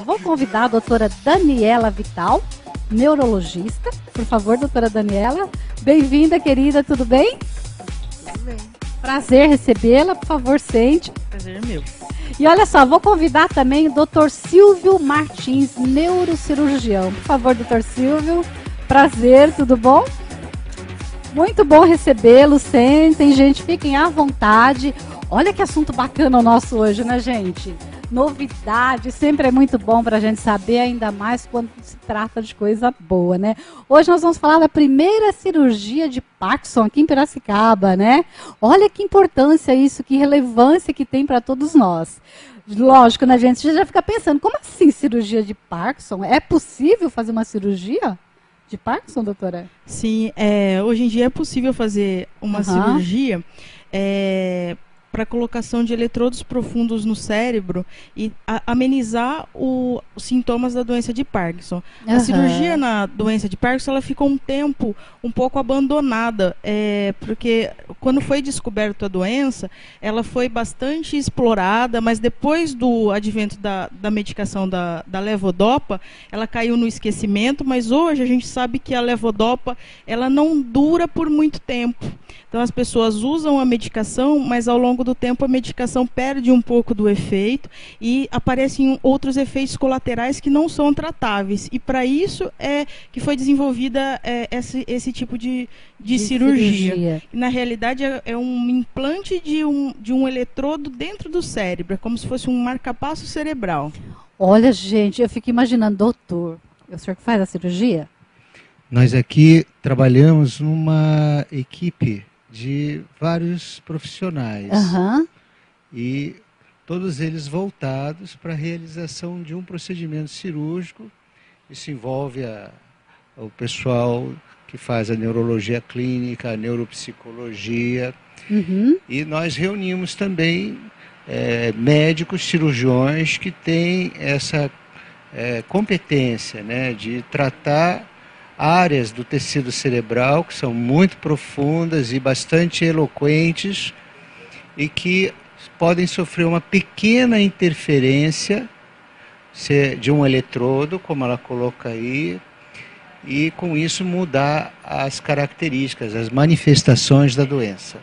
vou convidar a doutora Daniela Vital, neurologista. Por favor, doutora Daniela. Bem-vinda, querida, tudo bem? Tudo bem. Prazer recebê-la, por favor, sente. Prazer é meu. E olha só, vou convidar também o Dr. Silvio Martins, neurocirurgião. Por favor, Dr. Silvio, prazer, tudo bom? Muito bom recebê-lo, sentem, gente, fiquem à vontade. Olha que assunto bacana o nosso hoje, né, gente? Novidade, sempre é muito bom para a gente saber, ainda mais quando se trata de coisa boa, né? Hoje nós vamos falar da primeira cirurgia de Parkinson aqui em Piracicaba, né? Olha que importância isso, que relevância que tem para todos nós. Lógico, né, gente? Você já fica pensando, como assim cirurgia de Parkinson? É possível fazer uma cirurgia de Parkinson, doutora? Sim, hoje em dia é possível fazer uma cirurgia para colocação de eletrodos profundos no cérebro e amenizar os sintomas da doença de Parkinson. A cirurgia na doença de Parkinson ela ficou um tempo um pouco abandonada, porque quando foi descoberta a doença, ela foi bastante explorada, mas depois do advento da medicação da levodopa, ela caiu no esquecimento, mas hoje a gente sabe que a levodopa ela não dura por muito tempo. Então as pessoas usam a medicação, mas ao longo do tempo a medicação perde um pouco do efeito e aparecem outros efeitos colaterais que não são tratáveis. E para isso é que foi desenvolvida esse tipo de cirurgia. Na realidade é um implante de um eletrodo dentro do cérebro, é como se fosse um marca-passo cerebral. Olha, gente, eu fico imaginando, doutor, é o senhor que faz a cirurgia? Nós aqui trabalhamos numa equipe de vários profissionais e todos eles voltados para a realização de um procedimento cirúrgico. Isso envolve o pessoal que faz a neurologia clínica, a neuropsicologia e nós reunimos também médicos cirurgiões que têm essa competência, né, de tratar áreas do tecido cerebral que são muito profundas e bastante eloquentes e que podem sofrer uma pequena interferência de um eletrodo, como ela coloca aí, e com isso mudar as características, as manifestações da doença.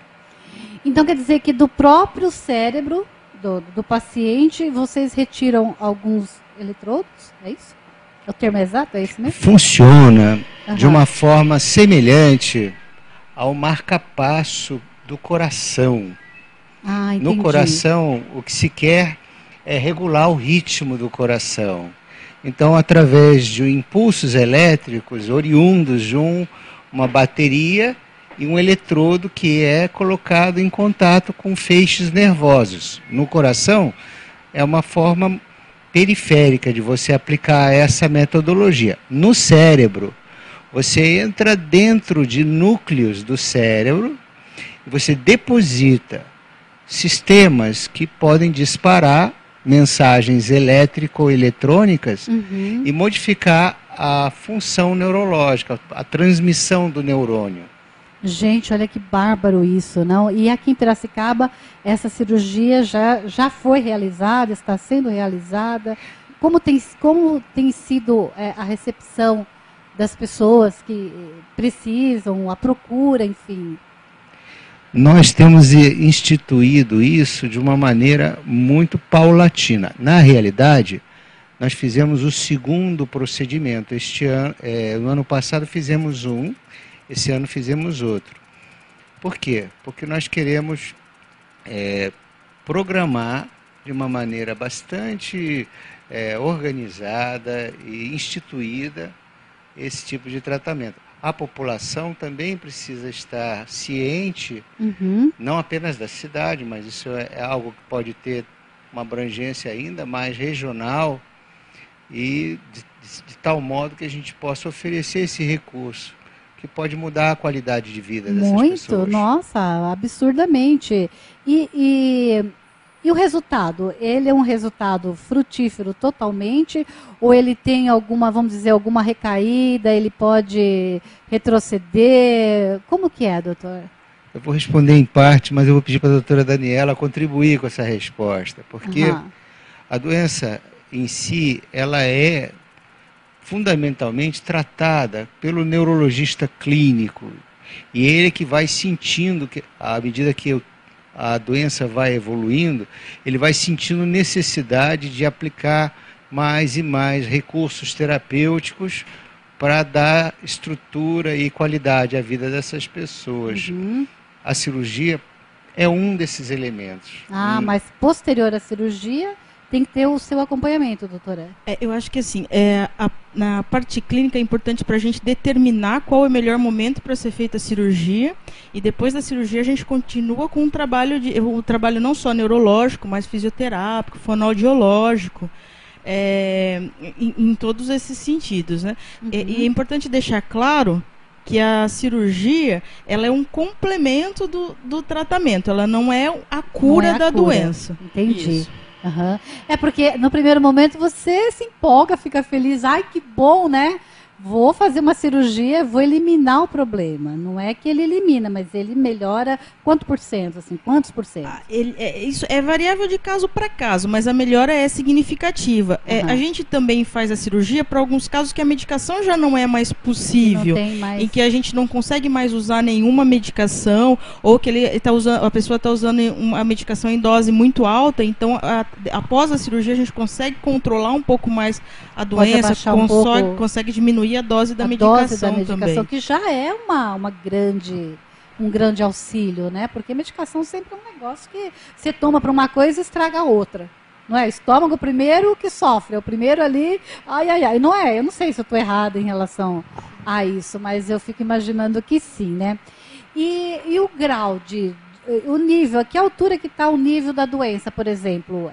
Então quer dizer que do próprio cérebro do paciente vocês retiram alguns eletrodos, é isso? O termo exato é esse mesmo? Funciona de uma forma semelhante ao marca-passo do coração. No coração, o que se quer é regular o ritmo do coração. Então, através de impulsos elétricos oriundos de uma bateria e um eletrodo que é colocado em contato com feixes nervosos. No coração, é uma forma periférica de você aplicar essa metodologia. No cérebro, você entra dentro de núcleos do cérebro e você deposita sistemas que podem disparar mensagens elétrico-eletrônicas e modificar a função neurológica, a transmissão do neurônio. Gente, olha que bárbaro isso, não? E aqui em Piracicaba, essa cirurgia já foi realizada, está sendo realizada. Como tem sido a recepção das pessoas que precisam, a procura, enfim? Nós temos instituído isso de uma maneira muito paulatina. Na realidade, nós fizemos o segundo procedimento. Este ano, no ano passado fizemos um. Esse ano fizemos outro. Por quê? Porque nós queremos programar de uma maneira bastante organizada e instituída esse tipo de tratamento. A população também precisa estar ciente, não apenas da cidade, mas isso é algo que pode ter uma abrangência ainda mais regional e de tal modo que a gente possa oferecer esse recurso que pode mudar a qualidade de vida dessas pessoas. Muito, nossa, absurdamente. E o resultado? Ele é um resultado frutífero totalmente? Ou ele tem alguma, vamos dizer, alguma recaída? Ele pode retroceder? Como que é, doutor? Eu vou responder em parte, mas eu vou pedir para a doutora Daniela contribuir com essa resposta. Porque a doença em si, ela é fundamentalmente tratada pelo neurologista clínico. E ele que vai sentindo, que à medida que a doença vai evoluindo, ele vai sentindo necessidade de aplicar mais e mais recursos terapêuticos para dar estrutura e qualidade à vida dessas pessoas. Uhum. A cirurgia é um desses elementos. Mas posterior à cirurgia tem que ter o seu acompanhamento, doutora. Eu acho que assim, na parte clínica é importante para a gente determinar qual é o melhor momento para ser feita a cirurgia, e depois da cirurgia a gente continua com um trabalho não só neurológico, mas fisioterápico, fonoaudiológico, em todos esses sentidos, né? Uhum. E é importante deixar claro que a cirurgia, ela é um complemento do tratamento, ela não é a cura da doença. Entendi. Isso. Uhum. É porque no primeiro momento você se empolga, fica feliz, ai que bom, né? Vou fazer uma cirurgia, vou eliminar o problema. Não é que ele elimina, mas ele melhora quanto por cento, assim, quantos por cento? Isso é variável de caso para caso, mas a melhora é significativa. A gente também faz a cirurgia para alguns casos que a medicação já não é mais possível, em que a gente não consegue mais usar nenhuma medicação, ou que a pessoa está usando uma medicação em dose muito alta, então após a cirurgia a gente consegue controlar um pouco mais a doença, consegue diminuir a dose da medicação também. Que já é um grande auxílio, né? Porque medicação sempre é um negócio que você toma para uma coisa e estraga a outra. Não é? Estômago primeiro que sofre, é o primeiro ali, ai. Não é, eu não sei se eu estou errada em relação a isso, mas eu fico imaginando que sim, né? E o grau o nível, a que altura que está o nível da doença, por exemplo?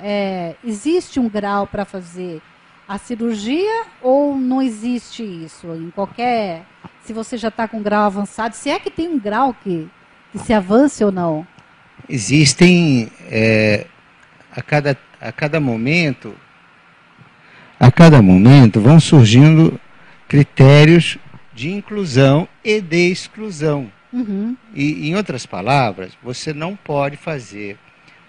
Existe um grau para fazer a cirurgia ou não existe isso? Se você já está com um grau avançado, se é que tem um grau que se avance ou não? Existem, a cada momento vão surgindo critérios de inclusão e de exclusão. Uhum. E, em outras palavras, você não pode fazer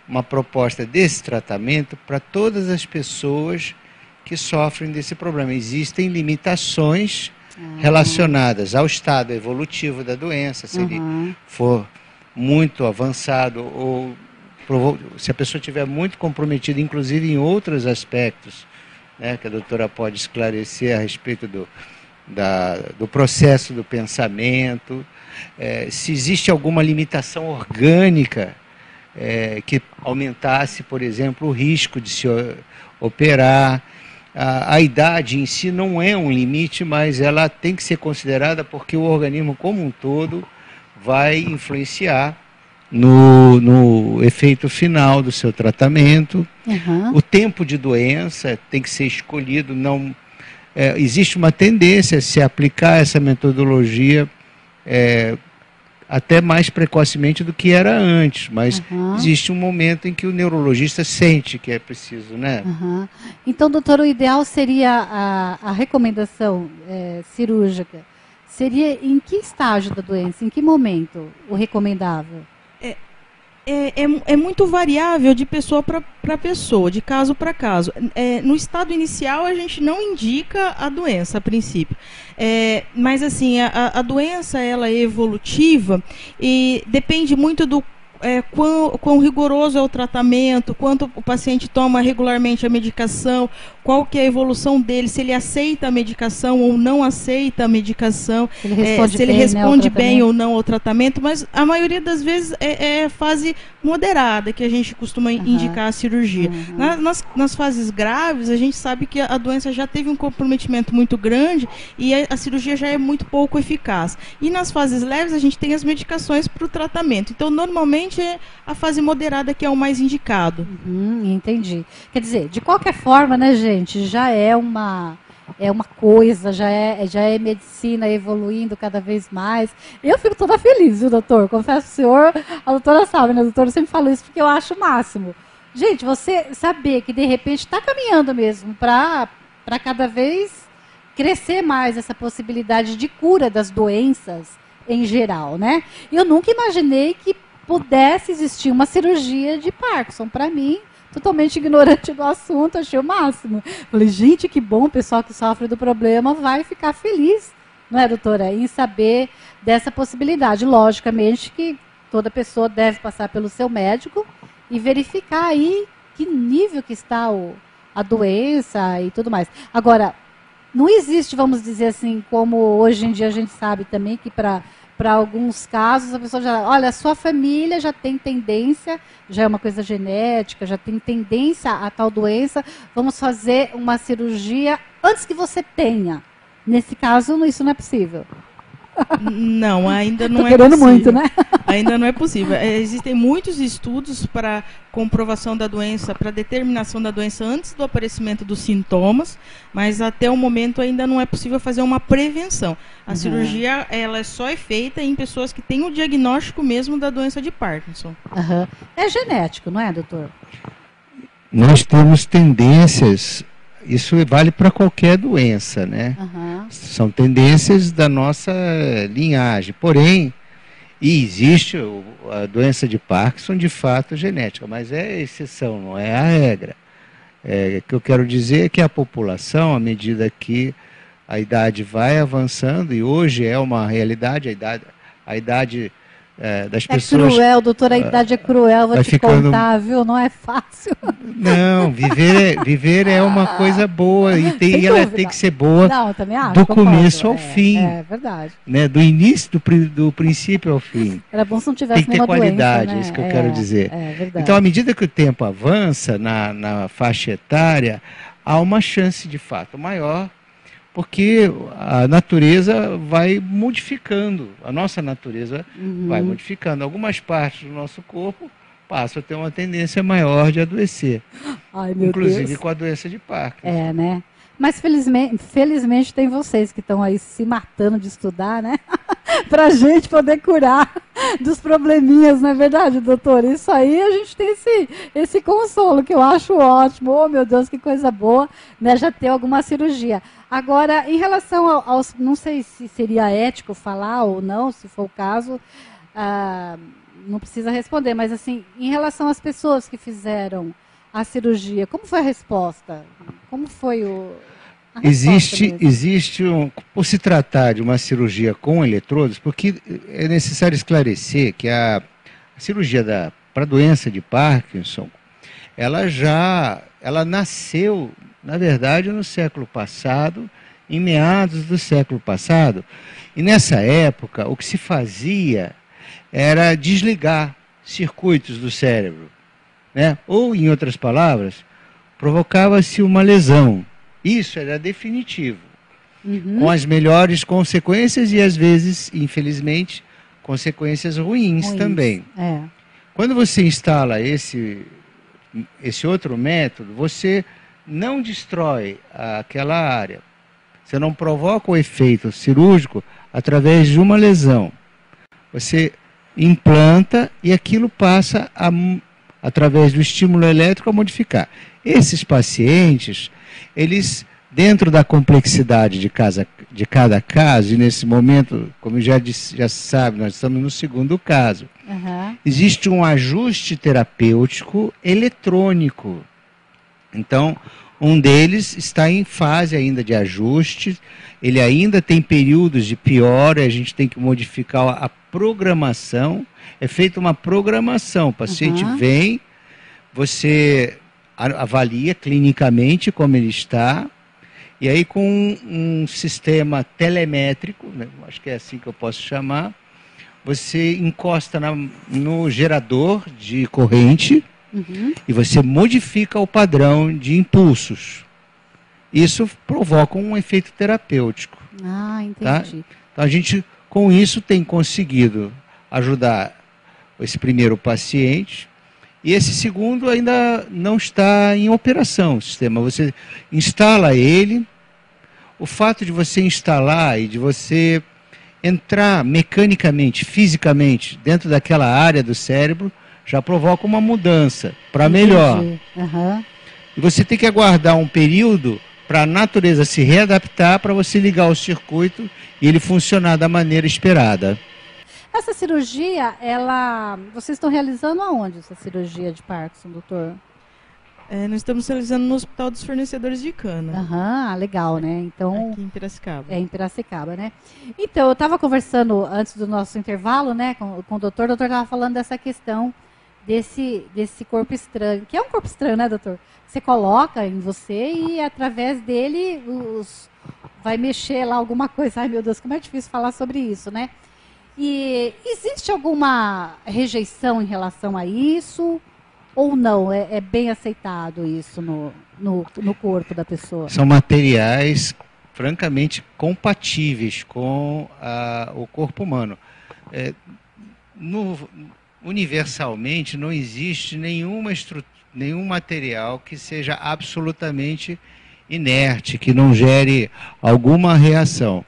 uma proposta desse tratamento para todas as pessoas que sofrem desse problema. Existem limitações relacionadas ao estado evolutivo da doença, se ele for muito avançado ou se a pessoa estiver muito comprometida, inclusive em outros aspectos, né, que a doutora pode esclarecer a respeito do processo do pensamento, se existe alguma limitação orgânica que aumentasse, por exemplo, o risco de se operar. A idade em si não é um limite, mas ela tem que ser considerada porque o organismo como um todo vai influenciar no efeito final do seu tratamento. Uhum. O tempo de doença tem que ser escolhido. Existe uma tendência a se aplicar essa metodologia até mais precocemente do que era antes, mas existe um momento em que o neurologista sente que é preciso, né? Então, doutor, o ideal seria a recomendação cirúrgica, seria em que estágio da doença, em que momento o recomendável? É muito variável de pessoa para pessoa, de caso para caso. No estado inicial, a gente não indica a doença, a princípio. Mas, assim, a doença ela é evolutiva e depende muito do quão rigoroso é o tratamento, quanto o paciente toma regularmente a medicação, qual que é a evolução dele, se ele aceita a medicação ou não aceita a medicação, se ele responde bem ou não ao tratamento, mas a maioria das vezes é fase moderada que a gente costuma indicar a cirurgia. Nas fases graves, a gente sabe que a doença já teve um comprometimento muito grande e a cirurgia já é muito pouco eficaz. E nas fases leves, a gente tem as medicações para o tratamento. Então, normalmente, é a fase moderada que é o mais indicado. Entendi. Quer dizer, de qualquer forma, né, gente, já é uma coisa, já é medicina evoluindo cada vez mais. Eu fico toda feliz, viu, doutor? Confesso ao senhor, a doutora sabe, né, doutora? Eu sempre falo isso porque eu acho o máximo. Gente, você saber que de repente está caminhando mesmo para cada vez crescer mais essa possibilidade de cura das doenças em geral, né? Eu nunca imaginei que pudesse existir uma cirurgia de Parkinson. Para mim, totalmente ignorante do assunto, achei o máximo. Falei, gente, que bom, o pessoal que sofre do problema vai ficar feliz, não é, doutora, em saber dessa possibilidade. Logicamente que toda pessoa deve passar pelo seu médico e verificar aí que nível que está a doença e tudo mais. Agora, não existe, vamos dizer assim, como hoje em dia a gente sabe também que para alguns casos a pessoa já, olha, a sua família já tem tendência, já é uma coisa genética, já tem tendência a tal doença, vamos fazer uma cirurgia antes que você tenha. Nesse caso, isso não é possível. Não, ainda não Tô é querendo possível. muito, né? Ainda não é possível. Existem muitos estudos para comprovação da doença, para determinação da doença antes do aparecimento dos sintomas, mas até o momento ainda não é possível fazer uma prevenção. A cirurgia, ela só é feita em pessoas que têm o diagnóstico mesmo da doença de Parkinson. É genético, não é, doutor? Nós temos tendências, isso vale para qualquer doença, né? São tendências da nossa linhagem. Porém, existe a doença de Parkinson de fato genética, mas é exceção, não é a regra. O que eu quero dizer é que a população, à medida que a idade vai avançando, e hoje é uma realidade, a idade das pessoas... É cruel, doutora, a idade é cruel, vou te contar, viu? Não é fácil. Não, viver é uma coisa boa e ela tem que ser boa. Não, eu também acho, do começo ao fim. É verdade. Né? Do início, do princípio ao fim. Era bom se não tivesse tem que ter qualidade, doença, né? isso que eu quero dizer. É verdade. Então, à medida que o tempo avança na faixa etária, há uma chance de fato maior, porque a natureza vai modificando, a nossa natureza vai modificando. Algumas partes do nosso corpo passam a ter uma tendência maior de adoecer. Ai, meu inclusive Deus. Com a doença de Parkinson. É, né? Mas felizmente tem vocês que estão aí se matando de estudar, né? Pra gente poder curar dos probleminhas, não é verdade, doutor? Isso aí a gente tem esse consolo, que eu acho ótimo. Oh, meu Deus, que coisa boa, né? Já ter alguma cirurgia. Agora, em relação aos... Não sei se seria ético falar ou não, se for o caso, não precisa responder, mas assim, em relação às pessoas que fizeram a cirurgia, como foi a resposta? Como foi Existe por se tratar de uma cirurgia com eletrodos, porque é necessário esclarecer que a cirurgia para a doença de Parkinson, ela nasceu, na verdade, no século passado, em meados do século passado, e nessa época o que se fazia era desligar circuitos do cérebro, né? Ou, em outras palavras, provocava-se uma lesão. Isso era definitivo, com as melhores consequências e, às vezes, infelizmente, consequências ruins também. Quando você instala esse outro método, você não destrói aquela área. Você não provoca o efeito cirúrgico através de uma lesão. Você implanta e aquilo passa através do estímulo elétrico a modificar. Esses pacientes, eles, dentro da complexidade de cada caso, e nesse momento, como já se sabe, nós estamos no segundo caso, existe um ajuste terapêutico eletrônico. Então, um deles está em fase ainda de ajuste, ele ainda tem períodos de piora, a gente tem que modificar a programação, é feita uma programação, o paciente vem, você avalia clinicamente como ele está, e aí com um sistema telemétrico, né, acho que é assim que eu posso chamar, você encosta no gerador de corrente, e você modifica o padrão de impulsos. Isso provoca um efeito terapêutico. Entendi. Tá? Então a gente, com isso, tem conseguido ajudar esse primeiro paciente, e esse segundo ainda não está em operação, o sistema. Você instala ele, o fato de você instalar e de você entrar mecanicamente, fisicamente, dentro daquela área do cérebro, já provoca uma mudança para melhor. E você tem que aguardar um período para a natureza se readaptar, para você ligar o circuito e ele funcionar da maneira esperada. Essa cirurgia, vocês estão realizando aonde, essa cirurgia de Parkinson, doutor? Nós estamos realizando no Hospital dos Fornecedores de Cana. Legal, né? Então, aqui em Piracicaba. É, em Piracicaba, né? Então, eu estava conversando antes do nosso intervalo, né, com o doutor estava falando dessa questão desse corpo estranho, que é um corpo estranho, né, doutor? Você coloca em você e através dele vai mexer lá alguma coisa. Ai, meu Deus, como é difícil falar sobre isso, né? E existe alguma rejeição em relação a isso? Ou não? É bem aceitado isso no corpo da pessoa? São materiais francamente compatíveis com o corpo humano. Universalmente, não existe nenhum material que seja absolutamente inerte, que não gere alguma reação.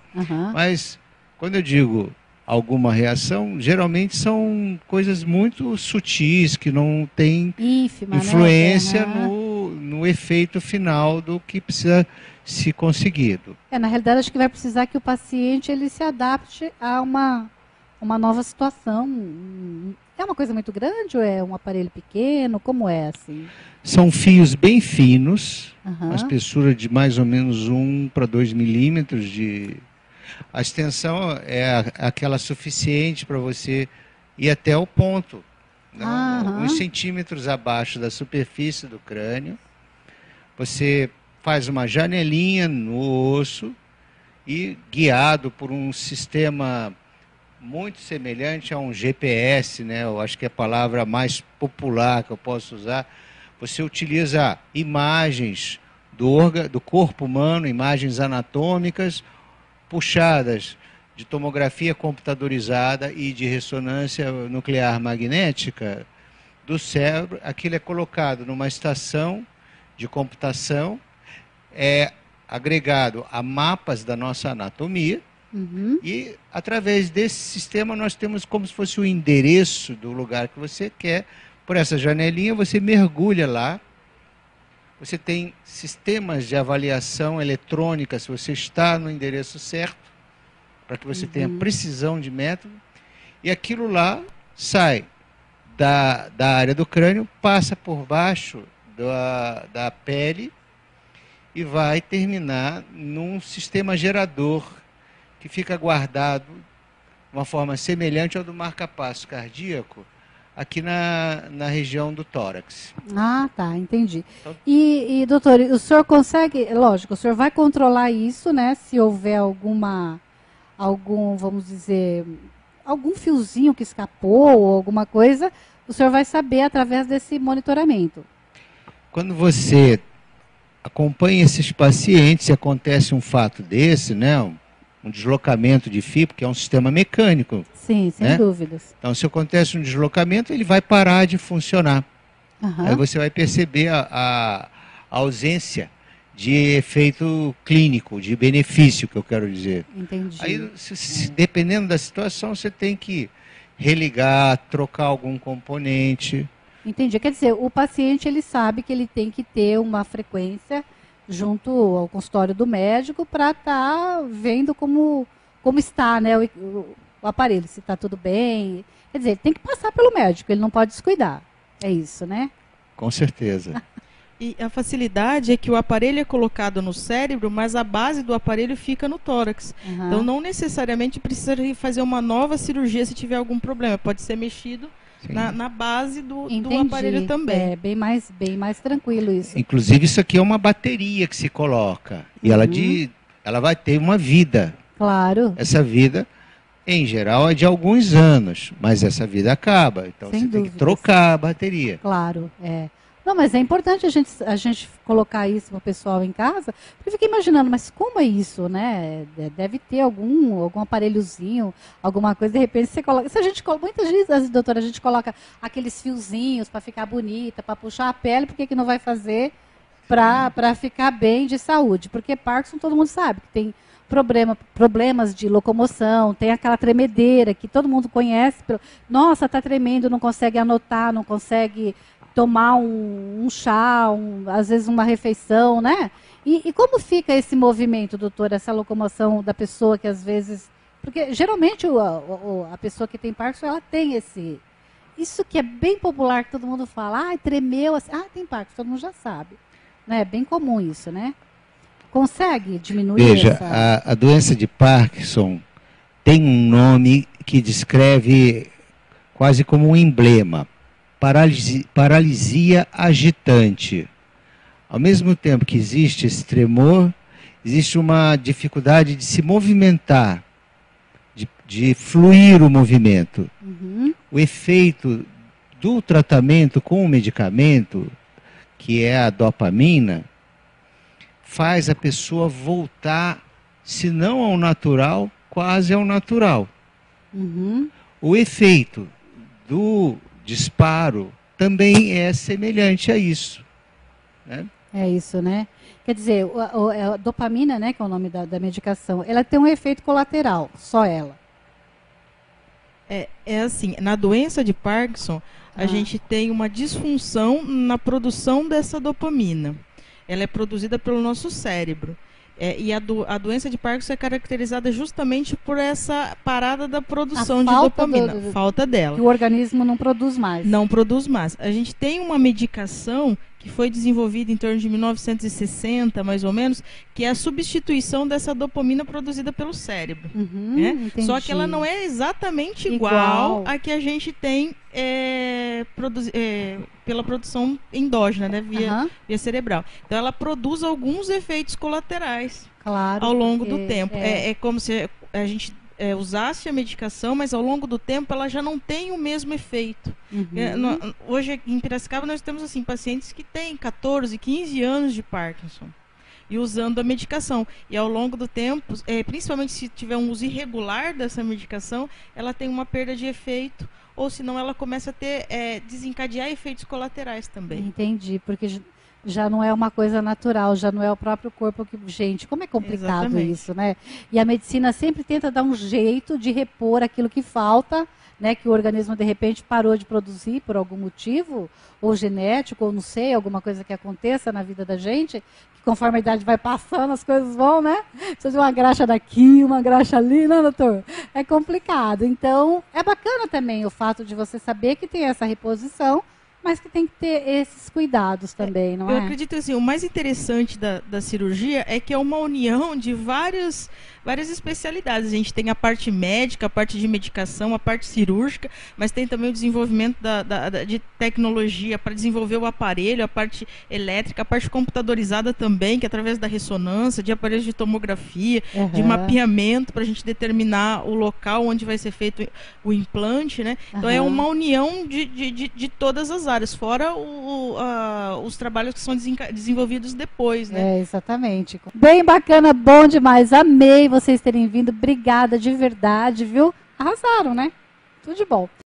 Mas, quando eu digo alguma reação, geralmente são coisas muito sutis, que não têm influência, né? no efeito final do que precisa ser conseguido. Na realidade, acho que vai precisar que o paciente ele se adapte a uma nova situação. É uma coisa muito grande ou é um aparelho pequeno? Como é assim? São fios bem finos, uma espessura de mais ou menos 1 para 2 milímetros de... A extensão é aquela suficiente para você ir até o ponto, alguns centímetros abaixo da superfície do crânio. Você faz uma janelinha no osso e, guiado por um sistema muito semelhante a um GPS, né? Eu acho que é a palavra mais popular que eu posso usar. Você utiliza imagens do corpo humano, imagens anatômicas, puxadas de tomografia computadorizada e de ressonância nuclear magnética do cérebro. Aquilo é colocado numa estação de computação, é agregado a mapas da nossa anatomia, e através desse sistema nós temos como se fosse o endereço do lugar que você quer. Por essa janelinha você mergulha lá. Você tem sistemas de avaliação eletrônica, se você está no endereço certo, para que você tenha precisão de método. E aquilo lá sai da área do crânio, passa por baixo da pele e vai terminar num sistema gerador que fica guardado de uma forma semelhante ao do marca-passo cardíaco, aqui na região do tórax. Tá, entendi. Então, e, doutor, o senhor consegue, lógico, o senhor vai controlar isso, né? Se houver vamos dizer, algum fiozinho que escapou ou alguma coisa, o senhor vai saber através desse monitoramento. Quando você acompanha esses pacientes, se acontece um fato desse, né? Um deslocamento de fio, porque é um sistema mecânico. Sim, sem dúvidas. Então, se acontece um deslocamento, ele vai parar de funcionar. Aí você vai perceber a ausência de efeito clínico, de benefício, que eu quero dizer. Entendi. Aí, dependendo da situação, você tem que religar, trocar algum componente. Entendi. Quer dizer, o paciente ele sabe que ele tem que ter uma frequência junto ao consultório do médico para estar vendo como está, né, o aparelho, se está tudo bem. Quer dizer, ele tem que passar pelo médico, ele não pode descuidar. É isso, né? Com certeza. E a facilidade é que o aparelho é colocado no cérebro, mas a base do aparelho fica no tórax. Então, não necessariamente precisa fazer uma nova cirurgia se tiver algum problema. Pode ser mexido na base do aparelho também. É bem mais tranquilo isso. Inclusive, isso aqui é uma bateria que se coloca. E ela vai ter uma vida. Claro. Essa vida, em geral, é de alguns anos. Mas essa vida acaba. Então, você tem que trocar a bateria. Claro, Não, mas é importante a gente colocar isso para o pessoal em casa, porque eu fiquei imaginando, mas como é isso, né? Deve ter algum aparelhozinho, alguma coisa, de repente você coloca. Se a gente muitas vezes, doutora, a gente coloca aqueles fiozinhos para ficar bonita, para puxar a pele, por que não vai fazer para ficar bem de saúde? Porque Parkinson todo mundo sabe que tem problemas de locomoção, tem aquela tremedeira que todo mundo conhece. Nossa, está tremendo, não consegue anotar, não consegue tomar um chá, às vezes uma refeição, né? E como fica esse movimento, doutor, essa locomoção da pessoa que às vezes... Porque geralmente a pessoa que tem Parkinson, ela tem isso que é bem popular, que todo mundo fala, tremeu, assim, tem Parkinson, todo mundo já sabe. Né? É bem comum isso, né? Consegue diminuir Veja, essa... a doença de Parkinson tem um nome que descreve quase como um emblema, paralisia agitante. Ao mesmo tempo que existe esse tremor, existe uma dificuldade de se movimentar, de fluir o movimento. Uhum. O efeito do tratamento com o medicamento, que é a dopamina, faz a pessoa voltar, se não ao natural, quase ao natural. Uhum. O efeito do disparo também é semelhante a isso, né? É isso, né? Quer dizer, a dopamina, né, que é o nome da medicação, ela tem um efeito colateral, só ela. É assim, na doença de Parkinson, a gente tem uma disfunção na produção dessa dopamina. Ela é produzida pelo nosso cérebro. E a doença de Parkinson é caracterizada justamente por essa parada da produção de dopamina. Falta dela. Que o organismo não produz mais. Não produz mais. A gente tem uma medicação que foi desenvolvida em torno de 1960, mais ou menos, que é a substituição dessa dopamina produzida pelo cérebro. Né? Só que ela não é exatamente igual a que a gente tem pela produção endógena, né, via cerebral. Então ela produz alguns efeitos colaterais ao longo do tempo. É como se a gente usasse a medicação, mas ao longo do tempo ela já não tem o mesmo efeito. Hoje em Piracicaba nós temos assim, pacientes que têm 14, 15 anos de Parkinson e usando a medicação. E ao longo do tempo, principalmente se tiver um uso irregular dessa medicação, ela tem uma perda de efeito, ou senão ela começa a desencadear efeitos colaterais também. Entendi, porque já não é uma coisa natural, já não é o próprio corpo que... Gente, como é complicado isso, né? E a medicina sempre tenta dar um jeito de repor aquilo que falta, né? Que o organismo, de repente, parou de produzir por algum motivo, ou genético, ou não sei, alguma coisa que aconteça na vida da gente, que conforme a idade vai passando, as coisas vão, né? Precisa de uma graxa daqui, uma graxa ali, né, doutor? É complicado. Então, é bacana também o fato de você saber que tem essa reposição, mas que tem que ter esses cuidados também, não é? Eu acredito assim, o mais interessante da cirurgia é que é uma união de várias especialidades. A gente tem a parte médica, a parte de medicação, a parte cirúrgica, mas tem também o desenvolvimento de tecnologia para desenvolver o aparelho, a parte elétrica, a parte computadorizada também, que é através da ressonância, de aparelhos de tomografia, de mapeamento para a gente determinar o local onde vai ser feito o implante, né? Então é uma união de todas as áreas, fora os trabalhos que são desenvolvidos depois, né? Exatamente. Bem bacana, bom demais. Amei vocês terem vindo. Obrigada de verdade, viu? Arrasaram, né? Tudo de bom.